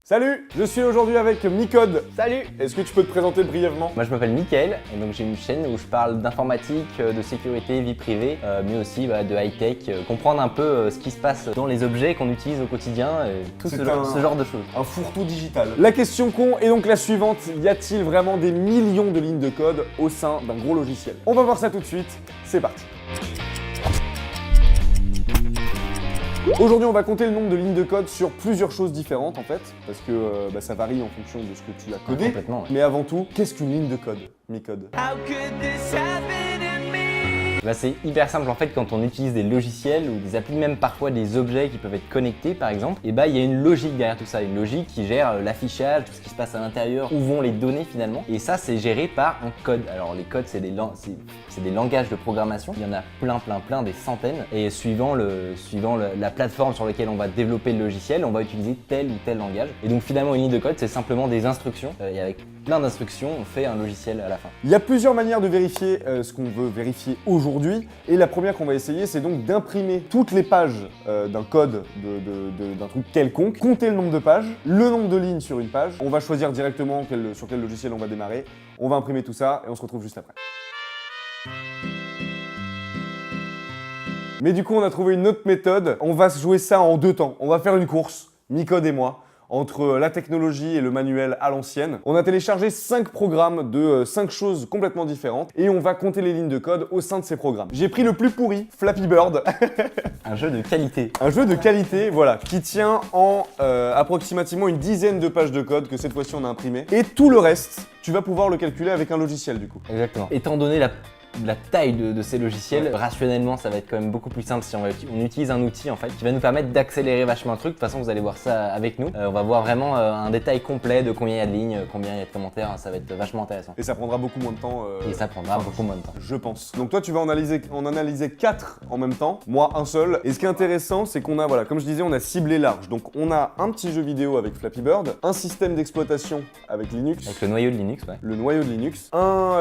Salut, je suis aujourd'hui avec Micode. Salut! Est-ce que tu peux te présenter brièvement? Moi je m'appelle Mickaël et donc j'ai une chaîne où je parle d'informatique, de sécurité, vie privée, mais aussi de high-tech, comprendre un peu ce qui se passe dans les objets qu'on utilise au quotidien, tout ce genre de choses. Un fourre-tout digital. La question con est donc la suivante, y a-t-il vraiment des millions de lignes de code au sein d'un gros logiciel? On va voir ça tout de suite, c'est parti. Aujourd'hui, on va compter le nombre de lignes de code sur plusieurs choses différentes en fait, parce que ça varie en fonction de ce que tu as codé. Complètement, ouais. Mais avant tout, qu'est-ce qu'une ligne de code, Micode? C'est hyper simple en fait quand on utilise des logiciels ou des applis, même parfois des objets qui peuvent être connectés par exemple, et il y a une logique derrière tout ça, une logique qui gère l'affichage, tout ce qui se passe à l'intérieur, où vont les données finalement, et ça c'est géré par un code. Alors les codes c'est des langages de programmation, il y en a plein, des centaines, et suivant la plateforme sur laquelle on va développer le logiciel, on va utiliser tel ou tel langage. Et donc finalement une ligne de code c'est simplement des instructions, et avec plein d'instructions on fait un logiciel à la fin. Il y a plusieurs manières de vérifier ce qu'on veut vérifier aujourd'hui, et la première qu'on va essayer c'est donc d'imprimer toutes les pages d'un code, d'un truc quelconque, compter le nombre de pages, le nombre de lignes sur une page, on va choisir directement sur quel logiciel on va démarrer, on va imprimer tout ça et on se retrouve juste après. Mais du coup on a trouvé une autre méthode, on va se jouer ça en deux temps, on va faire une course, Micode et moi, entre la technologie et le manuel à l'ancienne. On a téléchargé 5 programmes de 5 choses complètement différentes et on va compter les lignes de code au sein de ces programmes. J'ai pris le plus pourri, Flappy Bird. Un jeu de qualité. Un jeu de qualité, voilà, qui tient en approximativement une dizaine de pages de code que cette fois-ci on a imprimé. Et tout le reste, tu vas pouvoir le calculer avec un logiciel du coup. Exactement. Étant donné la taille de ces logiciels, rationnellement ça va être quand même beaucoup plus simple si on utilise un outil en fait qui va nous permettre d'accélérer vachement un truc. De toute façon vous allez voir ça avec nous, on va voir vraiment un détail complet de combien il y a de lignes, combien il y a de commentaires, ça va être vachement intéressant. Et ça prendra beaucoup moins de temps. Et ça prendra beaucoup moins de temps. Je pense. Donc toi tu vas en analyser 4 en même temps, moi un seul. Et ce qui est intéressant c'est qu'on a, voilà, comme je disais, on a ciblé large. Donc on a un petit jeu vidéo avec Flappy Bird, un système d'exploitation avec Linux. Avec le noyau de Linux, ouais. Le noyau de Linux, un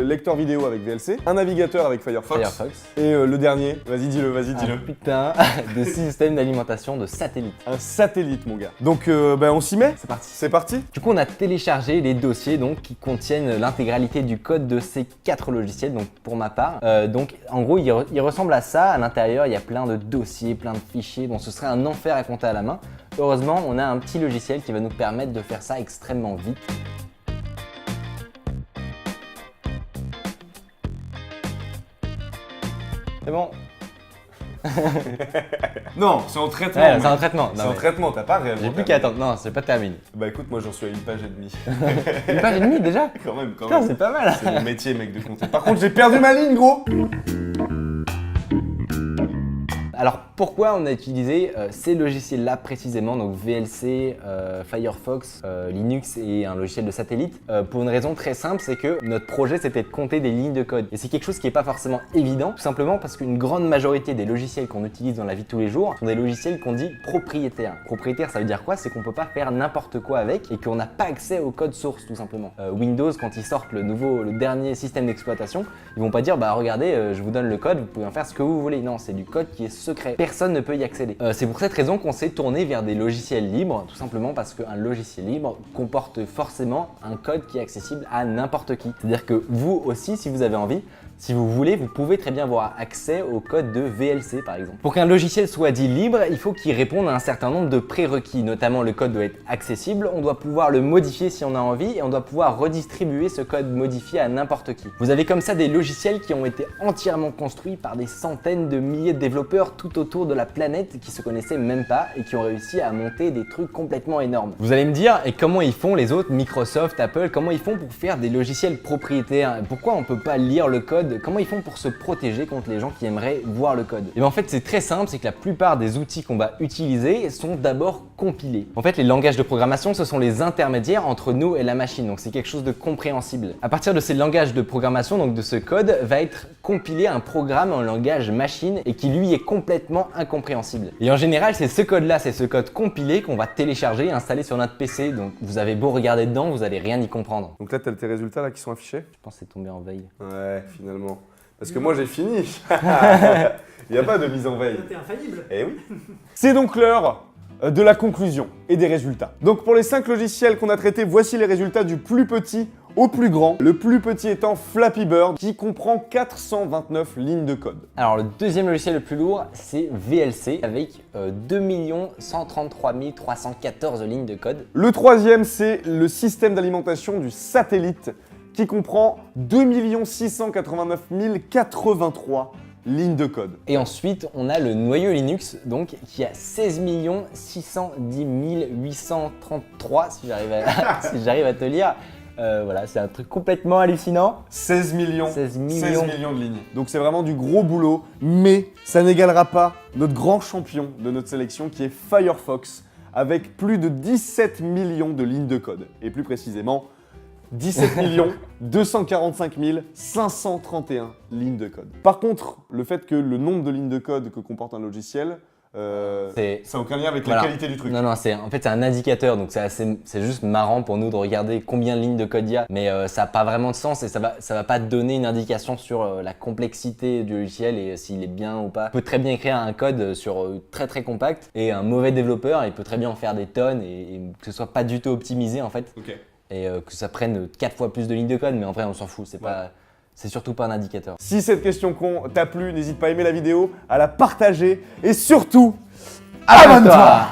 lecteur vidéo avec VLC, un navigateur avec Firefox. Et le dernier, vas-y dis-le. Putain de système d'alimentation de satellite. Un satellite mon gars. Donc on s'y met. C'est parti. C'est parti. Du coup on a téléchargé les dossiers donc, qui contiennent l'intégralité du code de ces 4 logiciels, donc pour ma part. Donc en gros il ressemble à ça, à l'intérieur il y a plein de dossiers, plein de fichiers, bon ce serait un enfer à compter à la main. Heureusement on a un petit logiciel qui va nous permettre de faire ça extrêmement vite. C'est bon. Non, c'est en traitement. Ouais, c'est un traitement. C'est en traitement, t'as pas réellement. J'ai plus qu'à attendre. Non, c'est pas terminé. Bah écoute, moi j'en suis à une page et demie. Une page et demie déjà? Quand même. Putain, c'est pas mal. C'est mon métier, mec, de compter. Par contre, j'ai perdu ma ligne, gros. Alors pourquoi on a utilisé ces logiciels-là précisément, donc VLC, Firefox, Linux et un logiciel de satellite? Pour une raison très simple, c'est que notre projet c'était de compter des lignes de code. Et c'est quelque chose qui n'est pas forcément évident, tout simplement parce qu'une grande majorité des logiciels qu'on utilise dans la vie de tous les jours sont des logiciels qu'on dit propriétaires. Propriétaire, ça veut dire quoi? C'est qu'on peut pas faire n'importe quoi avec et qu'on n'a pas accès au code source tout simplement. Windows, quand ils sortent le dernier système d'exploitation, ils vont pas dire bah regardez, je vous donne le code, vous pouvez en faire ce que vous voulez. Non, c'est du code qui est secret. Personne ne peut y accéder. C'est pour cette raison qu'on s'est tourné vers des logiciels libres, tout simplement parce qu'un logiciel libre comporte forcément un code qui est accessible à n'importe qui. C'est-à-dire que vous aussi, si vous avez envie, si vous voulez, vous pouvez très bien avoir accès au code de VLC par exemple. Pour qu'un logiciel soit dit libre, il faut qu'il réponde à un certain nombre de prérequis, notamment le code doit être accessible, on doit pouvoir le modifier si on a envie et on doit pouvoir redistribuer ce code modifié à n'importe qui. Vous avez comme ça des logiciels qui ont été entièrement construits par des centaines de milliers de développeurs tout autour de la planète qui se connaissaient même pas et qui ont réussi à monter des trucs complètement énormes. Vous allez me dire, et comment ils font les autres, Microsoft, Apple, comment ils font pour faire des logiciels propriétaires? Pourquoi on peut pas lire le code? Comment ils font pour se protéger contre les gens qui aimeraient voir le code? Et bien en fait c'est très simple, c'est que la plupart des outils qu'on va utiliser sont d'abord compilés. En fait les langages de programmation ce sont les intermédiaires entre nous et la machine, donc c'est quelque chose de compréhensible. À partir de ces langages de programmation, donc de ce code, va être compilé un programme en langage machine et qui lui est complètement incompréhensible. Et en général c'est ce code là, c'est ce code compilé qu'on va télécharger et installer sur notre PC, donc vous avez beau regarder dedans, vous allez rien y comprendre. Donc là t'as tes résultats là qui sont affichés? Je pense que c'est tombé en veille. Ouais, finalement. Parce que moi j'ai fini. Il n'y a pas de mise en veille. T'es infaillible. Eh oui. C'est donc l'heure de la conclusion et des résultats. Donc pour les 5 logiciels qu'on a traités, voici les résultats du plus petit au plus grand. Le plus petit étant Flappy Bird qui comprend 429 lignes de code. Alors le deuxième logiciel le plus lourd, c'est VLC avec 2 133 314 lignes de code. Le troisième, c'est le système d'alimentation du satellite qui comprend 2 689 083 lignes de code. Et ensuite, on a le noyau Linux, donc qui a 16 610 833, si j'arrive à te lire. Voilà, c'est un truc complètement hallucinant. 16 millions. 16 millions de lignes. Donc c'est vraiment du gros boulot, mais ça n'égalera pas notre grand champion de notre sélection qui est Firefox, avec plus de 17 millions de lignes de code. Et plus précisément, 17 245 531 lignes de code. Par contre, le fait que le nombre de lignes de code que comporte un logiciel, ça n'a aucun lien avec la qualité du truc. Non, en fait c'est un indicateur, donc c'est juste marrant pour nous de regarder combien de lignes de code il y a, mais ça n'a pas vraiment de sens et ça va pas te donner une indication sur la complexité du logiciel et s'il est bien ou pas. Tu peux très bien écrire un code sur très compact et un mauvais développeur, il peut très bien en faire des tonnes et que ce soit pas du tout optimisé en fait. Okay. Et que ça prenne 4 fois plus de lignes de code, mais en vrai on s'en fout, c'est surtout pas un indicateur. Si cette question con t'a plu, n'hésite pas à aimer la vidéo, à la partager et surtout, abonne-toi!